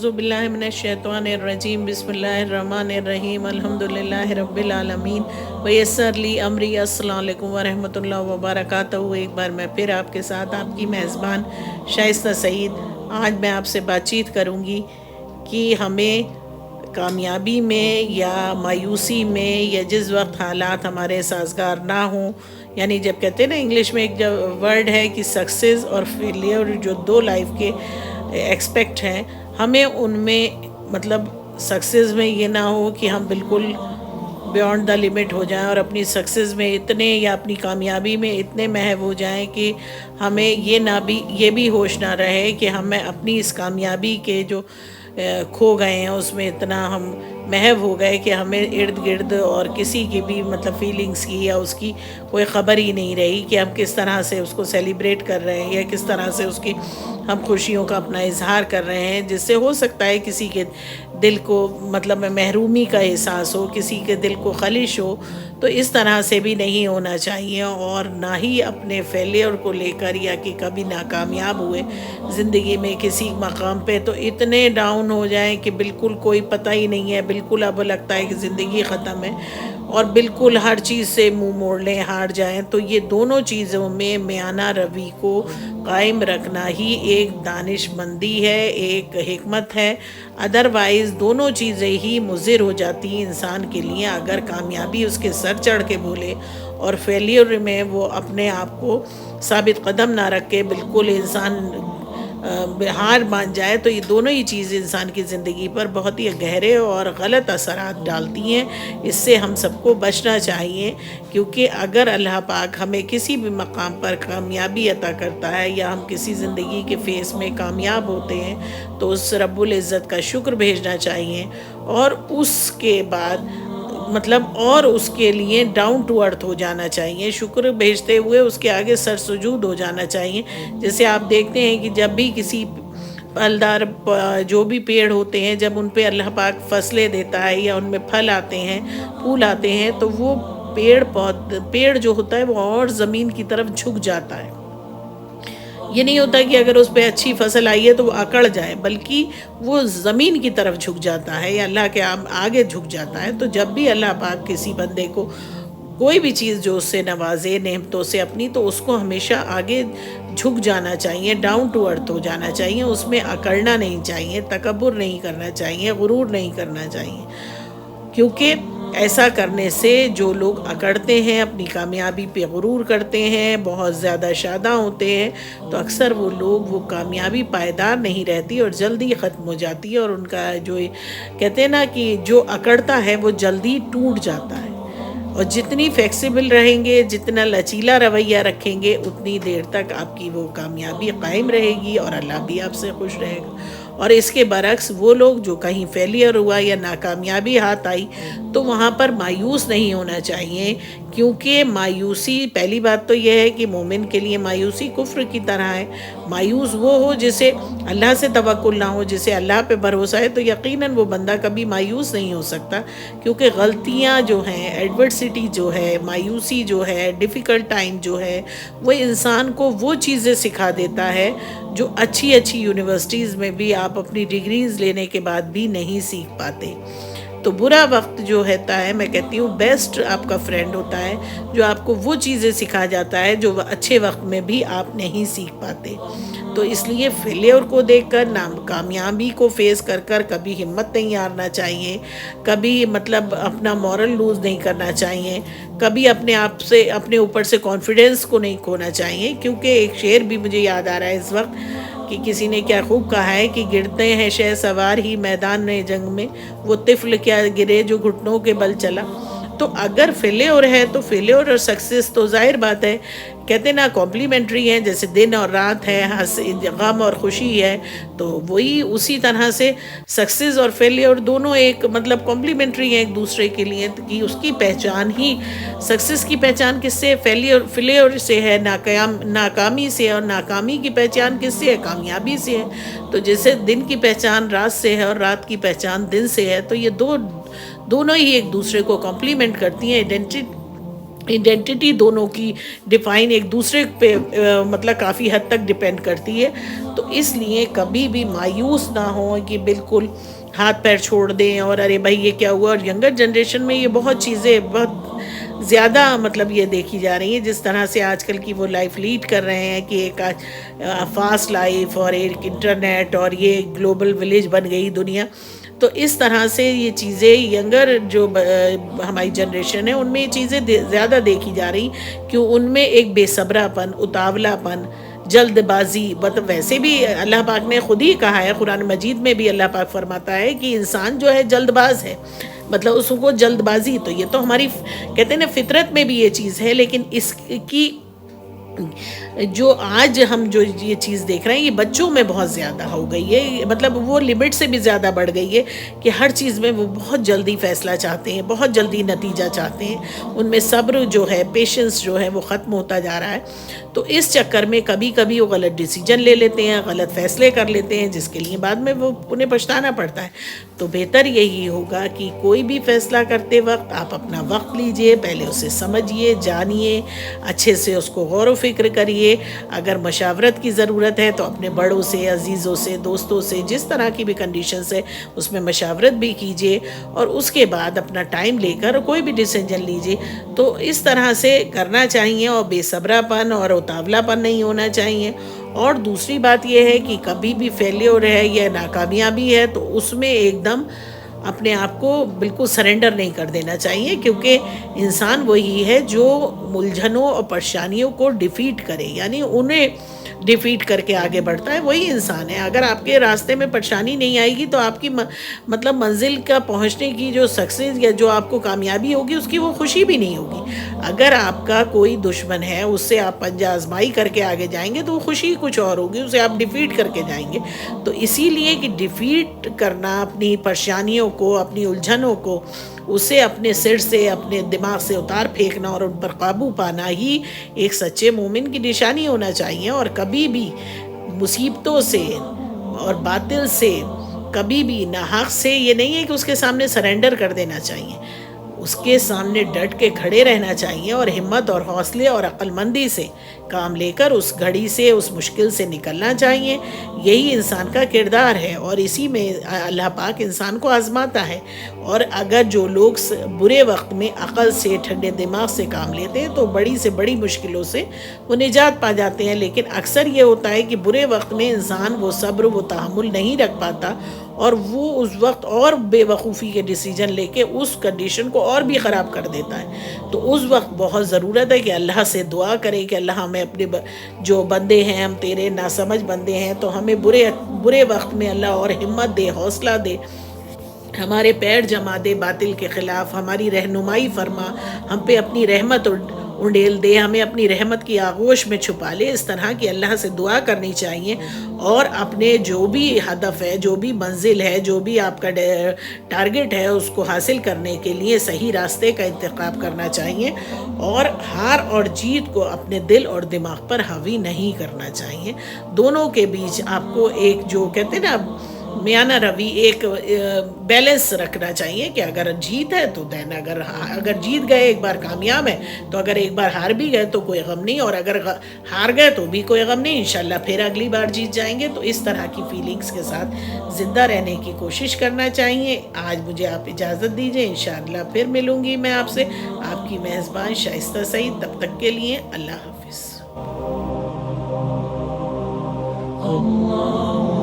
अऊज़ु बिल्लाहि मिनश शैतानिर रजीम बिस्मिल्लाहिर रहमानिर रहीम अल्हम्दुलिल्लाहि रब्बिल आलमीन वयस्सर ली अमरी। अस्सलामु अलैकुम व रहमतुल्लाहि व बरकातहू। एक बार मैं फिर आपके साथ आपकी मेज़बान शाइस्ता सईद। आज मैं आपसे बातचीत करूँगी कि हमें कामयाबी में या मायूसी में या जिस वक्त हालात हमारे साजगार ना हों, यानी जब कहते हैं ना इंग्लिश में एक जब वर्ड है कि सक्सेस और फेलियर, जो दो लाइफ के एक्सपेक्ट हैं, हमें उनमें मतलब सक्सेस में ये ना हो कि हम बिल्कुल बियॉन्ड द लिमिट हो जाएं और अपनी सक्सेस में इतने या अपनी कामयाबी में इतने महव हो जाएं कि हमें ये भी होश ना रहे कि हमें अपनी इस कामयाबी के जो खो गए हैं उसमें इतना हम महव हो गए कि हमें इर्द गिर्द और किसी की भी मतलब फीलिंग्स की या उसकी कोई ख़बर ही नहीं रही कि हम किस तरह से उसको सेलिब्रेट कर रहे हैं या किस तरह से उसकी हम खुशियों का अपना इजहार कर रहे हैं, जिससे हो सकता है किसी के दिल को मतलब महरूमी का एहसास हो, किसी के दिल को खलिश हो। तो इस तरह से भी नहीं होना चाहिए और ना ही अपने फेलियर को लेकर या कि कभी नाकामयाब हुए ज़िंदगी में किसी मकाम पे तो इतने डाउन हो जाएं कि बिल्कुल कोई पता ही नहीं है, बिल्कुल अब लगता है कि ज़िंदगी ख़त्म है और बिल्कुल हर चीज़ से मुंह मोड़ लें, हार जाएं। तो ये दोनों चीज़ों में मियाना रवि को कायम रखना ही एक दानिशमंदी है, एक हिकमत है। अदरवाइज़ दोनों चीज़ें ही मुज़िर हो जाती हैं इंसान के लिए। अगर कामयाबी उसके सर चढ़ के बोले और फेलियर में वो अपने आप को साबित कदम ना रख के बिल्कुल इंसान हार मान जाए, तो ये दोनों ही चीज़ इंसान की ज़िंदगी पर बहुत ही गहरे और गलत असरात डालती हैं। इससे हम सबको बचना चाहिए, क्योंकि अगर अल्लाह पाक हमें किसी भी मकाम पर कामयाबी अता करता है या हम किसी ज़िंदगी के फेस में कामयाब होते हैं तो उस रब्बुल इज़्ज़त का शुक्र भेजना चाहिए और उसके बाद मतलब और उसके लिए डाउन टू अर्थ हो जाना चाहिए। शुक्र भेजते हुए उसके आगे सर सुजूद हो जाना चाहिए। जैसे आप देखते हैं कि जब भी किसी फलदार जो भी पेड़ होते हैं, जब उन पे अल्लाह पाक फसलें देता है या उनमें फल आते हैं, फूल आते हैं, तो वो पेड़ जो होता है वो और ज़मीन की तरफ झुक जाता है। ये नहीं होता कि अगर उस पर अच्छी फसल आई है तो वो अकड़ जाए, बल्कि वो ज़मीन की तरफ झुक जाता है या अल्लाह के आगे झुक जाता है। तो जब भी अल्लाह पाक किसी बंदे को कोई भी चीज़ जो उससे नवाजे नेमतों से अपनी, तो उसको हमेशा आगे झुक जाना चाहिए, डाउन टू अर्थ हो जाना चाहिए। उसमें अकड़ना नहीं चाहिए, तकब्बुर नहीं करना चाहिए, गुरूर नहीं करना चाहिए, क्योंकि ऐसा करने से जो लोग अकड़ते हैं, अपनी कामयाबी पे गुरूर करते हैं, बहुत ज़्यादा शादा होते हैं, तो अक्सर वो लोग वो कामयाबी पायदार नहीं रहती और जल्दी ख़त्म हो जाती है। और उनका जो कहते हैं ना कि जो अकड़ता है वो जल्दी टूट जाता है। और जितनी फ्लेक्सिबल रहेंगे, जितना लचीला रवैया रखेंगे, उतनी देर तक आपकी वो कामयाबी कायम रहेगी और अल्लाह भी आपसे खुश रहेगा। और इसके बरक्स वो लोग जो कहीं फेलियर हुआ या नाकामयाबी हाथ आई तो वहाँ पर मायूस नहीं होना चाहिए, क्योंकि मायूसी, पहली बात तो यह है कि मोमिन के लिए मायूसी कुफ्र की तरह है। मायूस वो हो जिसे अल्लाह से तवक्कुल ना हो, जिसे अल्लाह पे भरोसा है, तो यकीनन वो बंदा कभी मायूस नहीं हो सकता, क्योंकि गलतियाँ जो हैं, एडवर्सिटी जो है, मायूसी जो है, डिफ़िकल्ट टाइम जो है, वो इंसान को वो चीज़ें सिखा देता है जो अच्छी अच्छी यूनिवर्सिटीज़ में भी आप अपनी डिग्रीज़ लेने के बाद भी नहीं सीख पाते। तो बुरा वक्त जो होता है, मैं कहती हूँ बेस्ट आपका फ्रेंड होता है, जो आपको वो चीज़ें सिखा जाता है जो अच्छे वक्त में भी आप नहीं सीख पाते। तो इसलिए फेलियर को देखकर, नाकामयाबी को फेस कर कर कभी हिम्मत नहीं हारना चाहिए, कभी मतलब अपना मॉरल लूज़ नहीं करना चाहिए, कभी अपने आप से, अपने ऊपर से कॉन्फिडेंस को नहीं खोना चाहिए। क्योंकि एक शेर भी मुझे याद आ रहा है इस वक्त कि किसी ने क्या खूब कहा है कि गिरते हैं शह सवार ही मैदान में जंग में, वो तिफल क्या गिरे जो घुटनों के बल चला। तो अगर फेलियर है तो फेलियर और सक्सेस तो जाहिर बात है, कहते ना कॉम्प्लीमेंट्री हैं, जैसे दिन और रात है, गम और खुशी है, तो वही उसी तरह से सक्सेस और फेलियर दोनों एक मतलब कॉम्प्लीमेंट्री हैं एक दूसरे के लिए। तो कि उसकी पहचान ही, सक्सेस की पहचान किससे, फेलियर से है, नाकामी से, और नाकामी की पहचान किससे है, कामयाबी से है। तो जैसे दिन की पहचान रात से है और रात की पहचान दिन से है, तो ये दोनों ही एक दूसरे को कॉम्प्लीमेंट करती हैं। آئیڈینٹی دونوں کی ڈیفائن ایک دوسرے پہ مطلب کافی حد تک ڈپینڈ کرتی ہے. تو اس لیے کبھی بھی مایوس نہ ہوں کہ بالکل ہاتھ پیر چھوڑ دیں اور ارے بھائی یہ کیا ہوا. اور ینگر جنریشن میں یہ بہت چیزیں بہت زیادہ مطلب یہ دیکھی جا رہی ہیں، جس طرح سے آج کل کی وہ لائف لیڈ کر رہے ہیں کہ ایک فاسٹ لائف اور ایک انٹرنیٹ اور یہ گلوبل ولیج بن گئی دنیا. تو اس طرح سے یہ چیزیں ینگر جو ہماری جنریشن ہے ان میں یہ چیزیں زیادہ دیکھی جا رہی کہ ان میں ایک بے صبرا پن، اتاولا پن، جلد بازی. ویسے بھی اللہ پاک نے خود ہی کہا ہے، قرآن مجید میں بھی اللہ پاک فرماتا ہے کہ انسان جو ہے جلد باز ہے، مطلب اس کو جلد بازی. تو یہ تو ہماری کہتے ہیں نا فطرت میں بھی یہ چیز ہے، لیکن اس کی جو آج ہم جو یہ چیز دیکھ رہے ہیں یہ بچوں میں بہت زیادہ ہو گئی ہے. مطلب وہ لمٹ سے بھی زیادہ بڑھ گئی ہے کہ ہر چیز میں وہ بہت جلدی فیصلہ چاہتے ہیں، بہت جلدی نتیجہ چاہتے ہیں. ان میں صبر جو ہے، پیشنس جو ہے وہ ختم ہوتا جا رہا ہے. تو اس چکر میں کبھی کبھی وہ غلط ڈیسیجن لے لیتے ہیں، غلط فیصلے کر لیتے ہیں، جس کے لیے بعد میں وہ انہیں پچھتانا پڑتا ہے. تو بہتر یہی ہوگا کہ کوئی بھی فیصلہ کرتے وقت آپ اپنا وقت لیجئے، پہلے اسے سمجھیے، جانیے، اچھے سے اس کو غور و فکر کریے. اگر مشاورت کی ضرورت ہے تو اپنے بڑوں سے، عزیزوں سے، دوستوں سے، جس طرح کی بھی کنڈیشنز ہے اس میں مشاورت بھی کیجیے، اور اس کے بعد اپنا ٹائم لے کر کوئی بھی ڈیسیجن لیجیے. تو اس طرح سے کرنا چاہیے، اور بے صبرا پن اور اتاولا پن نہیں ہونا چاہیے. اور دوسری بات یہ ہے کہ کبھی بھی فیلیور ہے یا ناکامیابی ہے تو اس میں ایک دم اپنے آپ کو بالکل سرنڈر نہیں کر دینا چاہیے، کیونکہ انسان وہی ہے جو الجھنوں اور پریشانیوں کو ڈیفیٹ کرے، یعنی انہیں ڈیفیٹ کر کے آگے بڑھتا ہے، وہی انسان ہے. اگر آپ کے راستے میں پریشانی نہیں آئے گی تو آپ کی مطلب منزل کا پہنچنے کی جو سکسیز یا جو آپ کو کامیابی ہوگی اس کی وہ خوشی بھی نہیں ہوگی. اگر آپ کا کوئی دشمن ہے اس سے آپ پنجہ آزمائی کر کے آگے جائیں گے تو وہ خوشی کچھ اور ہوگی، اسے آپ ڈیفیٹ کر کے جائیں گے. تو اسی لیے کہ ڈیفیٹ کرنا اپنی پریشانیوں کو، اپنی الجھنوں کو، اسے اپنے سر سے، اپنے دماغ سے اتار پھینکنا اور ان پر قابو پانا ہی ایک سچے مومن کی نشانی ہونا چاہیے. اور کبھی بھی مصیبتوں سے اور باطل سے، کبھی بھی ناحق سے یہ نہیں ہے کہ اس کے سامنے سرنڈر کر دینا چاہیے، اس کے سامنے ڈٹ کے کھڑے رہنا چاہیے اور ہمت اور حوصلے اور عقل مندی سے کام لے کر اس گھڑی سے، اس مشکل سے نکلنا چاہیے. یہی انسان کا کردار ہے، اور اسی میں اللہ پاک انسان کو آزماتا ہے. اور اگر جو لوگ برے وقت میں عقل سے، ٹھنڈے دماغ سے کام لیتے ہیں تو بڑی سے بڑی مشکلوں سے وہ نجات پا جاتے ہیں. لیکن اکثر یہ ہوتا ہے کہ برے وقت میں انسان وہ صبر، وہ تحمل نہیں رکھ پاتا، اور وہ اس وقت اور بے وقوفی کے ڈیسیجن لے کے اس کنڈیشن کو اور بھی خراب کر دیتا ہے. تو اس وقت بہت ضرورت ہے کہ اللہ سے دعا کرے کہ اللہ ہمیں اپنے جو بندے ہیں، ہم تیرے ناسمجھ بندے ہیں، تو ہمیں برے وقت میں اللہ اور ہمت دے، حوصلہ دے، ہمارے پیر جما دے باطل کے خلاف، ہماری رہنمائی فرما، ہم پہ اپنی رحمت انڈیل دے، ہمیں اپنی رحمت کی آغوش میں چھپا لے. اس طرح کی اللہ سے دعا کرنی چاہیے، اور اپنے جو بھی ہدف ہے، جو بھی منزل ہے، جو بھی آپ کا ٹارگٹ ہے، اس کو حاصل کرنے کے لیے صحیح راستے کا انتخاب کرنا چاہیے، اور ہار اور جیت کو اپنے دل اور دماغ پر حاوی نہیں کرنا چاہیے. دونوں کے بیچ آپ کو ایک جو کہتے ہیں نا میانہ روی، ایک بیلنس رکھنا چاہیے کہ اگر جیت ہے تو دین، اگر جیت گئے ایک بار کامیاب ہے، تو اگر ایک بار ہار بھی گئے تو کوئی غم نہیں، اور اگر ہار گئے تو بھی کوئی غم نہیں، انشاءاللہ پھر اگلی بار جیت جائیں گے. تو اس طرح کی فیلنگز کے ساتھ زندہ رہنے کی کوشش کرنا چاہیے. آج مجھے آپ اجازت دیجئے، انشاءاللہ پھر ملوں گی میں آپ سے، آپ کی میزبان شائستہ سعید. تب تک کے لیے اللہ حافظ. اللہ